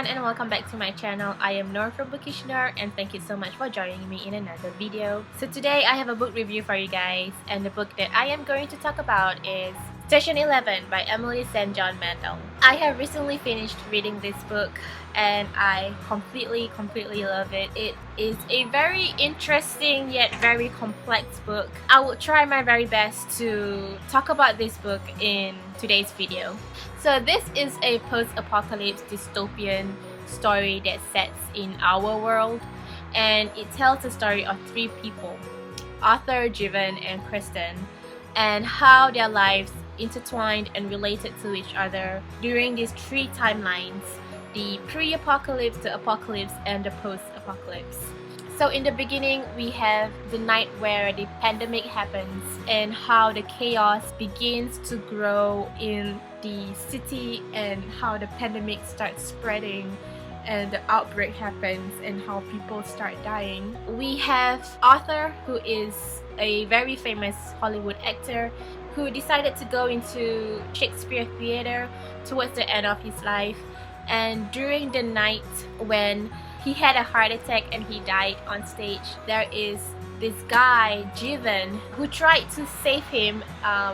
everyone and welcome back to my channel. I am Noor from Bookish Noor and thank you so much for joining me in another video. So today I have a book review for you guys, and the book that I am going to talk about is Station 11 by Emily St. John Mandel. I have recently finished reading this book and I completely love it. It is a very interesting yet very complex book. I will try my very best to talk about this book in today's video. So this is a post-apocalypse dystopian story that sets in our world, and it tells the story of three people, Arthur, Jivan, and Kristen, and how their lives intertwined and related to each other during these three timelines: the pre-apocalypse, the apocalypse, and the post-apocalypse. So in the beginning, we have the night where the pandemic happens and how the chaos begins to grow in the city and how the pandemic starts spreading and the outbreak happens and how people start dying. We have Arthur, who is a very famous Hollywood actor who decided to go into Shakespeare theater towards the end of his life, and during the night when he had a heart attack and he died on stage, there is this guy, Jivan, who tried to save him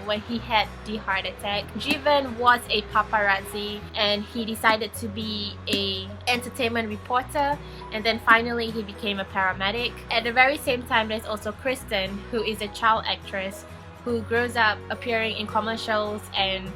when he had the heart attack. Jivan was a paparazzi and he decided to be an entertainment reporter, and then finally he became a paramedic. At the very same time, there's also Kristen, who is a child actress who grows up appearing in commercials and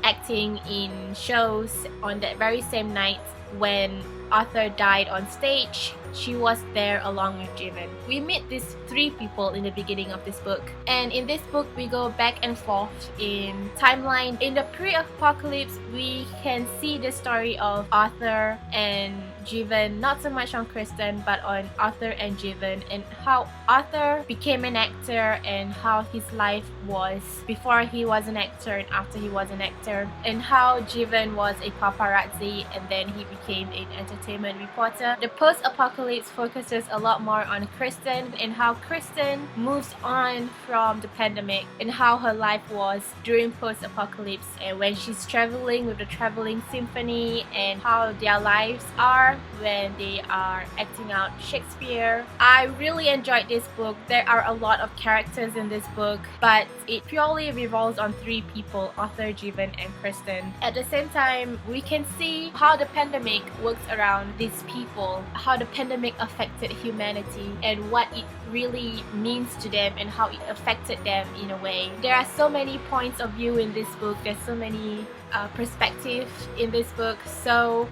acting in shows. On that very same night when Arthur died on stage, she was there along with Jivan. We meet these three people in the beginning of this book, and in this book we go back and forth in timeline. In the pre-apocalypse, we can see the story of Arthur and Jivan, not so much on Kristen but on Arthur and Jivan, and how Arthur became an actor and how his life was before he was an actor and after he was an actor, and how Jivan was a paparazzi and then he became an entertainment reporter. The post-apocalypse focuses a lot more on Kristen and how Kristen moves on from the pandemic and how her life was during post-apocalypse, and when she's traveling with the traveling symphony and how their lives are when they are acting out Shakespeare. I really enjoyed this book. There are a lot of characters in this book, but it purely revolves on three people, Arthur, Jivan, and Kristen. At the same time, we can see how the pandemic works around these people, how the pandemic affected humanity and what it really means to them and how it affected them in a way. There are so many points of view in this book. There's so many perspectives in this book, so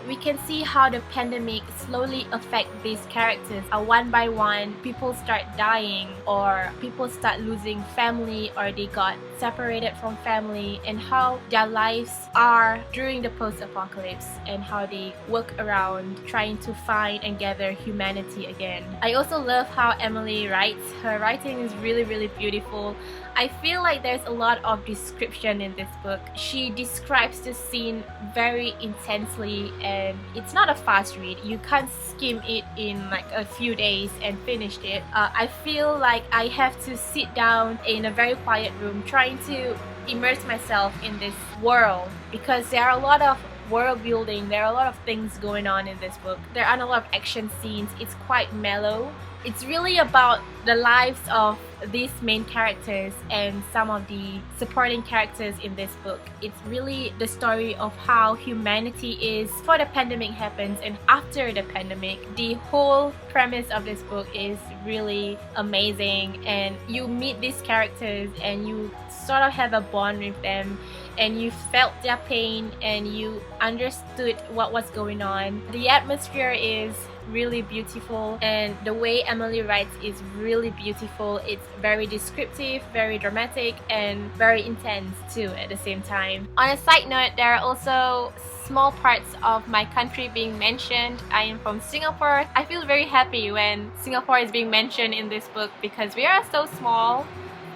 we can see how the pandemic slowly affect these characters. One by one, people start dying or people start losing family or they got separated from family, and how their lives are during the post-apocalypse and how they work around trying to find and gather humanity again. I also love how Emily writes. Her writing is really beautiful. I feel like there's a lot of description in this book. She describes the scene very intensely and it's not a fast read. You can't skim it in like a few days and finish it. I feel like I have to sit down in a very quiet room trying to immerse myself in this world, because there are a lot of world building, there are a lot of things going on in this book. There aren't a lot of action scenes. It's quite mellow. It's really about the lives of these main characters and some of the supporting characters in this book. It's really the story of how humanity is before the pandemic happens and after the pandemic. The whole premise of this book is really amazing, and you meet these characters and you sort of have a bond with them and you felt their pain and you understood what was going on. The atmosphere is really beautiful and the way Emily writes is really beautiful. It's very descriptive, very dramatic, and very intense too at the same time. On a side note, there are also small parts of my country being mentioned. I am from Singapore. I feel very happy when Singapore is being mentioned in this book because we are so small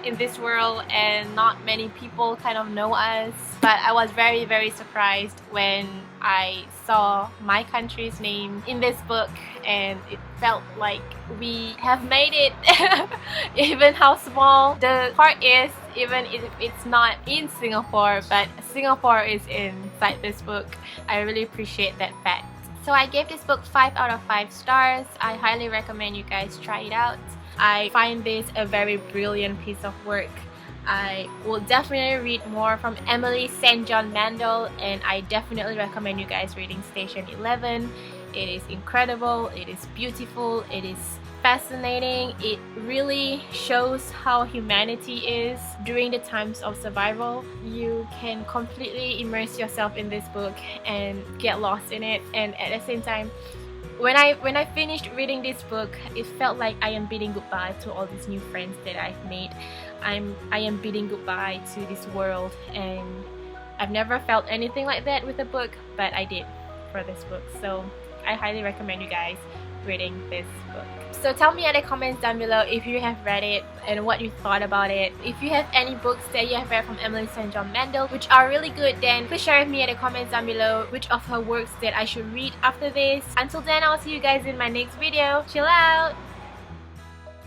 in this world and not many people kind of know us. But I was very surprised when I saw my country's name in this book, and it felt like we have made it. Even how small the part is, even if it's not in Singapore, but Singapore is inside this book. I really appreciate that fact. So I gave this book 5 out of 5 stars. I highly recommend you guys try it out. I find this a very brilliant piece of work. I will definitely read more from Emily St. John Mandel, and I definitely recommend you guys reading Station 11. It is incredible, it is beautiful, it is fascinating. It really shows how humanity is during the times of survival. You can completely immerse yourself in this book and get lost in it, and at the same time, when I finished reading this book, it felt like I am bidding goodbye to all these new friends that I've made. I am bidding goodbye to this world, and I've never felt anything like that with a book, but I did for this book. So I highly recommend you guys reading this book. So tell me in the comments down below if you have read it and what you thought about it. If you have any books that you have read from Emily St. John Mandel which are really good, then please share with me in the comments down below which of her works that I should read after this. Until then, I'll see you guys in my next video. Chill out!